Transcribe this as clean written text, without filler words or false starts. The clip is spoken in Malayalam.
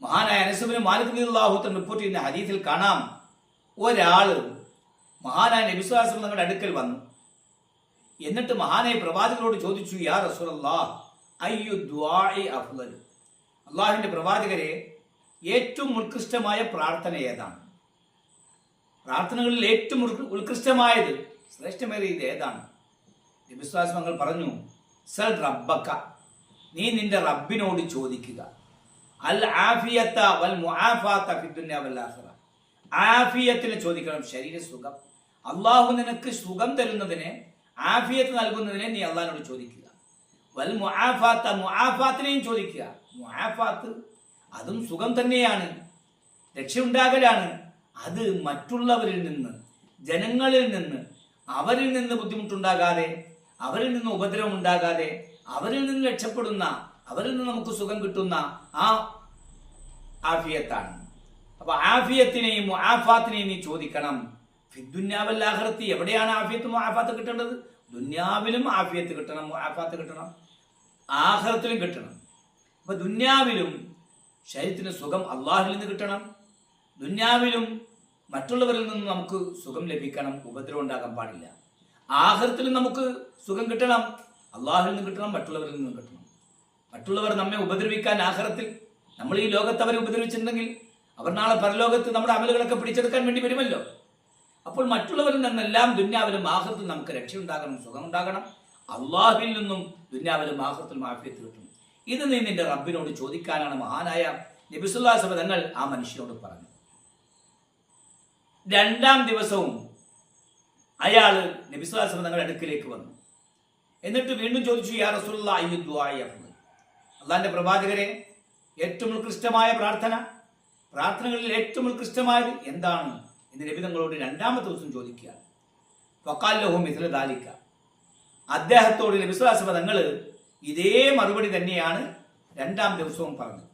മഹാനായ അനസ് ഇബ്നു മാലിക് റളിയല്ലാഹു അൻഹു റിപ്പോർട്ട് ചെയ്യുന്ന ഹദീസിൽ കാണാം, ഒരാള് മഹാനായ നബി സല്ലല്ലാഹു അലൈഹി വസല്ലം തങ്ങളുടെ അടുക്കൽ വന്നു. എന്നിട്ട് മഹാനായ പ്രവാചകരോട് ചോദിച്ചു, യാ റസൂലല്ലാഹ് അയ്യു ദുആഇ അഫ്ളൽ, അള്ളാഹുവിന്റെ പ്രവാചകരെ ഏറ്റവും ഉത്കൃഷ്ടമായ പ്രാർത്ഥന ഏതാണ്? പ്രാർത്ഥനകളിൽ ഏറ്റവും ഉത്കൃഷ്ടമായത്, ശ്രേഷ്ഠമേറിയത് ഏതാണ്? നബി സല്ലല്ലാഹു അലൈഹി വസല്ലം പറഞ്ഞു, സൽ റബ്ബക, നീ നിന്റെ റബ്ബിനോട് ചോദിക്കുക, അൽ ആഫിയത വൽ മുആഫാത ഫിദ്ദുനിയ വൽ ആഖിറ, ആഫിയത്തിനെ ചോദിക്കണം, ശരീര സുഖം. അള്ളാഹു നിനക്ക് സുഖം തരുന്നതിനെ, ആഫിയത്ത് നൽകുന്നതിനെ നീ അള്ളാഹിനോട് ചോദിക്കുക. വൽ മുആഫാത, മുആഫാത്തിനെയും ചോദിക്കുക. മുആഫാത്ത് അതും സുഖം തന്നെയാണ്, രക്ഷയുണ്ടാകലാണ്. അത് മറ്റുള്ളവരിൽ നിന്ന്, ജനങ്ങളിൽ നിന്ന്, അവരിൽ നിന്ന് ബുദ്ധിമുട്ടുണ്ടാകാതെ, അവരിൽ നിന്ന് ഉപദ്രവം ഉണ്ടാകാതെ, അവരിൽ നിന്ന് രക്ഷപ്പെടുന്ന, അവരിൽ നിന്ന് നമുക്ക് സുഖം കിട്ടുന്ന ആ ആഫിയത്താണ്. അപ്പൊ ആഫിയത്തിനെയും മുആഫാത്തിനെയും നീ ചോദിക്കണം. ഫിദ്ദുനിയ വൽ ആഖിറത്തി, എവിടെയാണ് ആഫിയത്ത് മുആഫാത്ത് കിട്ടേണ്ടത്? ദുന്യാവിലും ആഫിയത്ത് കിട്ടണം, മുആഫാത്ത് കിട്ടണം, ആഖിറത്തിലും കിട്ടണം. അപ്പൊ ദുന്യാവിലും ശരീരത്തിന് സുഖം അള്ളാഹുവിൽ നിന്ന് കിട്ടണം, ദുന്യാവിലും മറ്റുള്ളവരിൽ നിന്ന് നമുക്ക് സുഖം ലഭിക്കണം, ഉപദ്രവം ഉണ്ടാകാൻ പാടില്ല. ആഖിറത്തിലും നമുക്ക് സുഖം കിട്ടണം, അള്ളാഹുവിൽ നിന്ന് കിട്ടണം, മറ്റുള്ളവരിൽ നിന്നും കിട്ടണം. മറ്റുള്ളവർ നമ്മെ ഉപദ്രവിക്കാൻ ആഖിറത്തിൽ, നമ്മൾ ഈ ലോകത്ത് അവരെ ഉപദ്രവിച്ചിട്ടുണ്ടെങ്കിൽ അവർ നാളെ പരലോകത്ത് നമ്മുടെ അമലുകളൊക്കെ പിടിച്ചെടുക്കാൻ വേണ്ടി വരുമല്ലോ. അപ്പോൾ മറ്റുള്ളവരിൽ നിന്നെല്ലാം ദുന്യാവിലും ആഖിറത്തിലും നമുക്ക് രക്ഷയുണ്ടാകണം, സുഖം ഉണ്ടാകണം. അള്ളാഹുവിൽ നിന്നും ദുന്യാവിലും ആഖിറത്തിലും ആഫിയത്ത് കിട്ടണം. ഇത് നീ നിന്റെ റബ്ബിനോട് ചോദിക്കാനാണ് മഹാനായ നബി സല്ലല്ലാഹു അലൈഹി വസല്ലം തങ്ങൾ ആ മനുഷ്യനോട് പറഞ്ഞു. രണ്ടാം ദിവസവും അയാൾ നബി സല്ലല്ലാഹു അലൈഹി വസല്ലം തങ്ങളുടെ അടുക്കിലേക്ക് വന്നു. എന്നിട്ട് വീണ്ടും ചോദിച്ചു, യാ റസൂലല്ലാഹ് അയ്യു ദുആഇ അഫ്ളൽ, അള്ളാഹിന്റെ പ്രവാചകരെ ഏറ്റവും ഉത്കൃഷ്ടമായ പ്രാർത്ഥന, പ്രാർത്ഥനകളിൽ ഏറ്റവും ഉത്കൃഷ്ടമായത് എന്താണ് എന്ന് നബി തങ്ങളോട് രണ്ടാമത്തെ ദിവസം ചോദിക്കുക. ഫഖാല ലഹു മിസ്ല ദാലിക, അദ്ദേഹത്തോട് നബി സല്ലല്ലാഹു അലൈഹി വസല്ലം തങ്ങൾ ഇതേ മറുപടി തന്നെയാണ് രണ്ടാം ദിവസവും പറഞ്ഞത്.